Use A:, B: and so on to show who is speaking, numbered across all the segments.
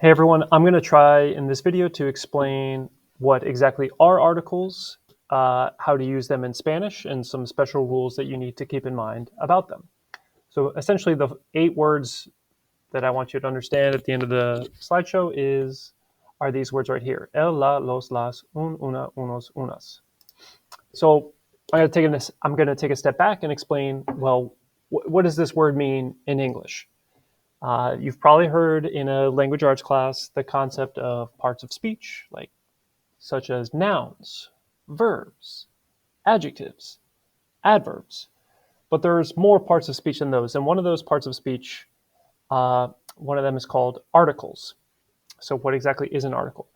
A: Hey everyone, I'm going to try in this video to explain what exactly are articles, how to use them in Spanish, and some special rules that you need to keep in mind about them. So essentially the 8 words that I want you to understand at the end of the slideshow are these words right here. El, la, los, las, un, una, unos, unas. So I'm going to take a step back and explain, well, what does this word mean in English? You've probably heard in a language arts class the concept of parts of speech, such as nouns, verbs, adjectives, adverbs. But there's more parts of speech than those, and one of those parts of speech, one of them is called articles. So, what exactly is an article?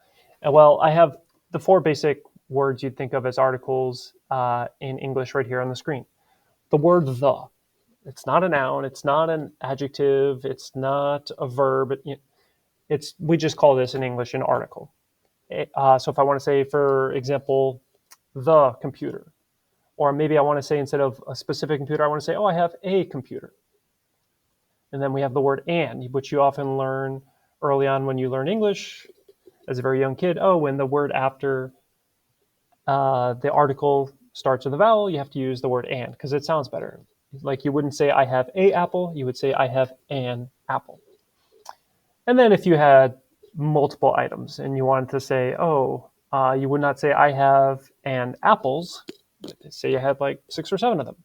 A: Well, I have the 4 basic words you'd think of as articles in English right here on the screen. The word the. It's not a noun. It's not an adjective. It's not a verb. We just call this in English an article. So if I want to say, for example, the computer, or maybe I want to say instead of a specific computer, I want to say, oh, I have a computer. And then we have the word and, which you often learn early on when you learn English as a very young kid. Oh, when the word after the article starts with a vowel, you have to use the word and because it sounds better. Like you wouldn't say I have a apple, you would say I have an apple. And then if you had multiple items and you wanted to say, oh, you would not say I have an apples. Say you had like 6 or 7 of them.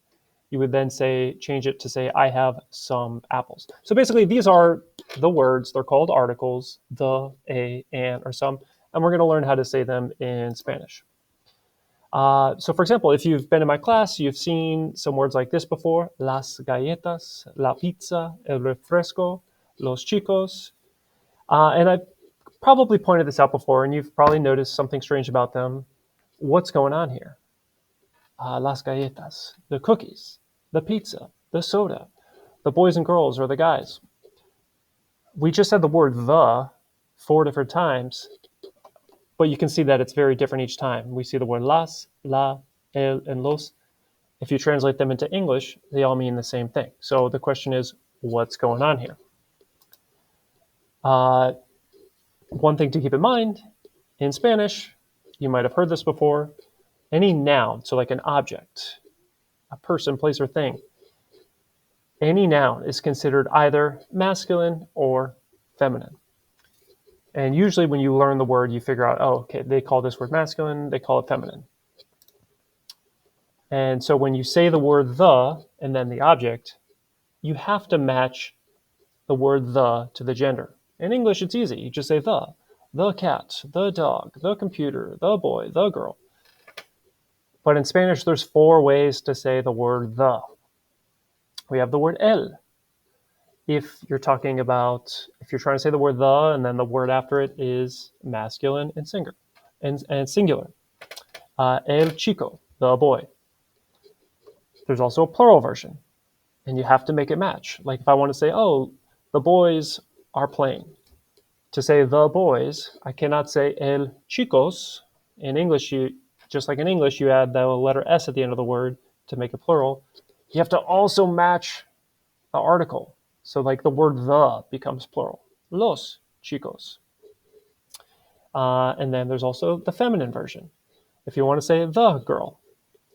A: You would then change it to say I have some apples. So basically, these are the words. They're called articles, the, a, an, or some, and we're going to learn how to say them in Spanish. So for example, if you've been in my class, you've seen some words like this before: las galletas, la pizza, el refresco, los chicos. And I've probably pointed this out before, and you've probably noticed something strange about them. What's going on here? Las galletas, the cookies, the pizza, the soda, the boys and girls or the guys. We just said the word the 4 different times, but you can see that it's very different each time. We see the word las, la, el, and los. If you translate them into English, they all mean the same thing. So the question is, what's going on here? One thing to keep in mind, in Spanish, you might have heard this before, any noun, so like an object, a person, place, or thing, any noun is considered either masculine or feminine. And usually when you learn the word, you figure out, oh, okay, they call this word masculine, they call it feminine. And so when you say the word the and then the object, you have to match the word the to the gender. In English, it's easy. You just say the cat, the dog, the computer, the boy, the girl. But in Spanish, there's 4 ways to say the word the. We have the word el. If you're trying to say the word the and then the word after it is masculine and singular. El chico, the boy. There's also a plural version, and you have to make it match. Like if I want to say, oh, the boys are playing. To say the boys, I cannot say el chicos. In English, just like in English, you add the letter S at the end of the word to make it plural. You have to also match the article. So like the word the becomes plural. Los chicos. And then there's also the feminine version. If you want to say the girl,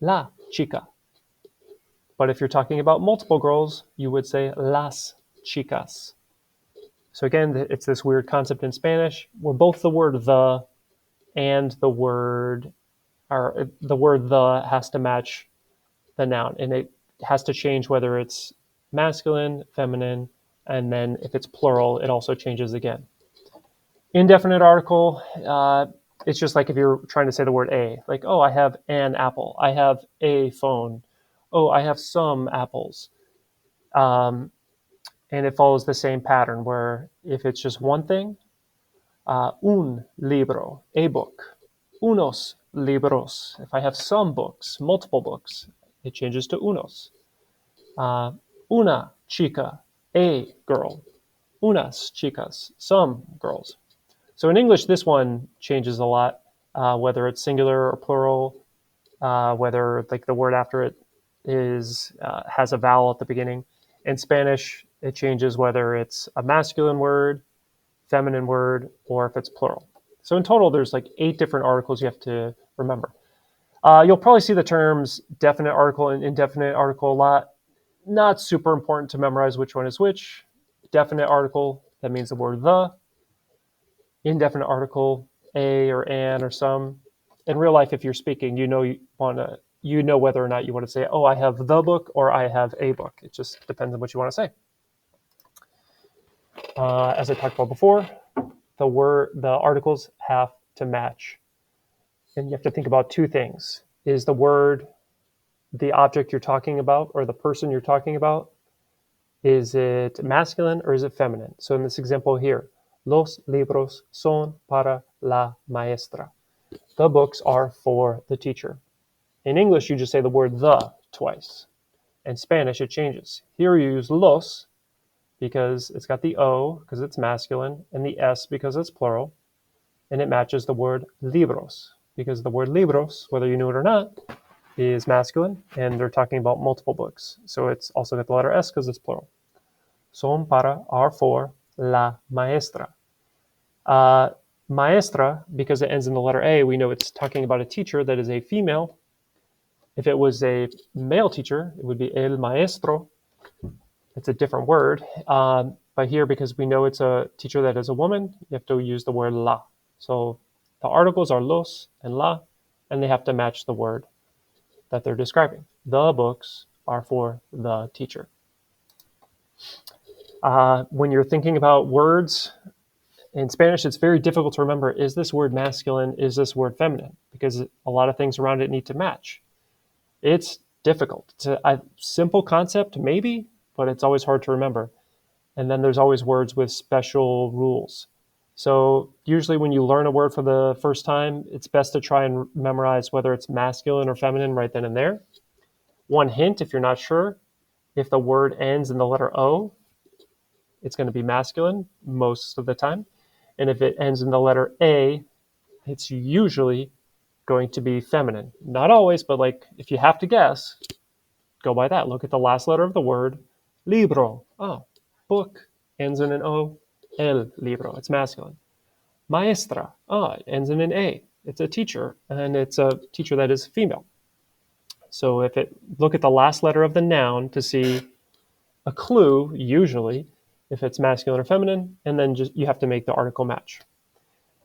A: la chica. But if you're talking about multiple girls, you would say las chicas. So again, it's this weird concept in Spanish where both the word the and the word the has to match the noun, and it has to change whether it's masculine, feminine, and then if it's plural, it also changes again. Indefinite article, it's just like if you're trying to say the word a, like, oh, I have an apple, I have a phone, oh, I have some apples. And it follows the same pattern where if it's just one thing, un libro, a book, unos libros. If I have some books, multiple books, it changes to unos. Una chica, a girl. Unas chicas, some girls. So in English, this one changes a lot, whether it's singular or plural, whether like the word after it has a vowel at the beginning. In Spanish, it changes whether it's a masculine word, feminine word, or if it's plural. So in total, there's like 8 different articles you have to remember. You'll probably see the terms definite article and indefinite article a lot. Not super important to memorize which one is which. Definite article, that means the word the. Indefinite article, a or an or some. In real life, if you're speaking, you know whether or not you want to say, oh, I have the book or I have a book. It just depends on what you want to say. As I talked about before, the articles have to match. And you have to think about 2 things. Is the word the object you're talking about or the person you're talking about? Is it masculine or is it feminine? So in this example here, los libros son para la maestra. The books are for the teacher. In English, you just say the word the twice. In Spanish, it changes. Here you use los because it's got the O because it's masculine and the S because it's plural. And it matches the word libros because the word libros, whether you knew it or not, is masculine and they're talking about multiple books. So it's also got the letter S because it's plural. Son para are for la maestra. Maestra, because it ends in the letter A, we know it's talking about a teacher that is a female. If it was a male teacher, it would be el maestro. It's a different word. But here, because we know it's a teacher that is a woman, you have to use the word la. So the articles are los and la, and they have to match the word that they're describing. The books are for the teacher. When you're thinking about words, in Spanish, it's very difficult to remember, is this word masculine, is this word feminine? Because a lot of things around it need to match. It's difficult. It's a simple concept, maybe, but it's always hard to remember. And then there's always words with special rules. So usually when you learn a word for the first time, it's best to try and memorize whether it's masculine or feminine right then and there. One hint, if you're not sure, if the word ends in the letter O, it's going to be masculine most of the time. And if it ends in the letter A, it's usually going to be feminine. Not always, but like if you have to guess, go by that. Look at the last letter of the word, libro. Oh, book ends in an O, el libro. It's masculine. Maestra. Oh, it ends in an A. It's a teacher, and it's a teacher that is female. So look at the last letter of the noun to see a clue, usually, if it's masculine or feminine, and then you have to make the article match.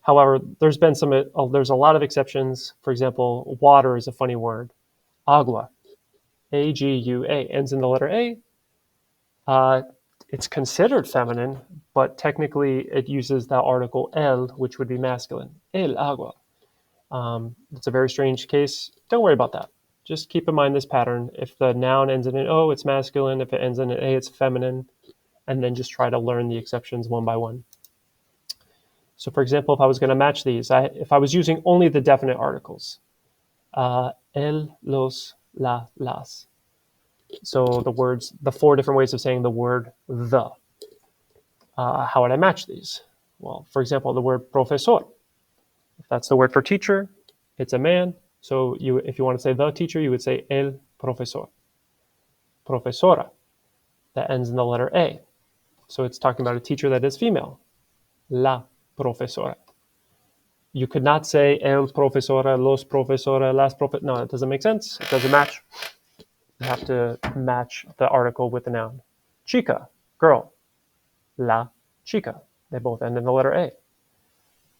A: However, there's a lot of exceptions. For example, water is a funny word. Agua, A-G-U-A, ends in the letter A. It's considered feminine, but technically it uses the article el, which would be masculine. El agua. It's a very strange case. Don't worry about that. Just keep in mind this pattern. If the noun ends in an O, it's masculine. If it ends in an A, it's feminine. And then just try to learn the exceptions one by one. So for example, if I was going to match these, if I was using only the definite articles, el, los, la, las. So the 4 different ways of saying the word the. How would I match these? Well, for example, the word profesor. If that's the word for teacher, it's a man. So if you want to say the teacher, you would say el profesor. Profesora, that ends in the letter A. So it's talking about a teacher that is female. La profesora. You could not say el profesora, los profesora, las profesora. No, it doesn't make sense. It doesn't match. You have to match the article with the noun. Chica, girl. La chica. They both end in the letter A.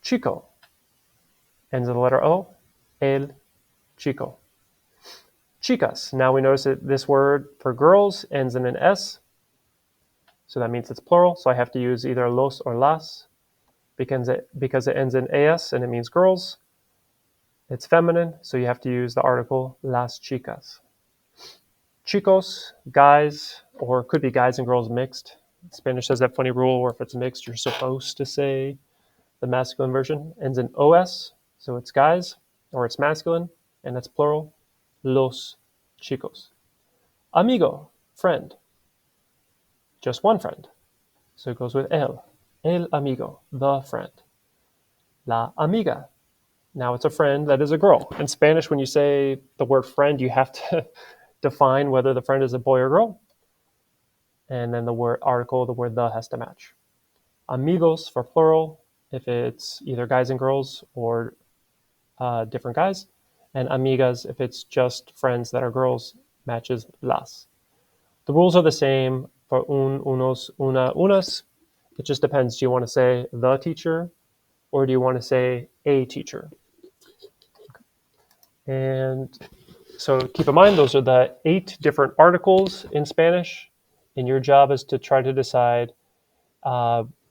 A: Chico ends in the letter O. El chico. Chicas. Now we notice that this word for girls ends in an S. So that means it's plural. So I have to use either los or las. Because it ends in AS and it means girls. It's feminine, so you have to use the article las chicas. Chicos, guys, or it could be guys and girls mixed. Spanish has that funny rule where if it's mixed, you're supposed to say the masculine version. Ends in OS, so it's guys, or it's masculine, and it's plural. Los chicos. Amigo, friend. Just one friend. So it goes with el amigo, the friend. La amiga. Now it's a friend that is a girl. In Spanish, when you say the word friend, you have to define whether the friend is a boy or girl. And then the word article, the word the has to match. Amigos for plural, if it's either guys and girls or different guys. And amigas, if it's just friends that are girls, matches las. The rules are the same for unos, una, unas. It just depends. Do you want to say the teacher or do you want to say a teacher? And so keep in mind, those are the 8 different articles in Spanish. And your job is to try to decide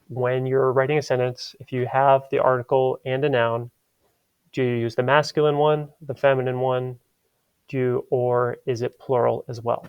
A: when you're writing a sentence, if you have the article and a noun, do you use the masculine one, the feminine one, or is it plural as well?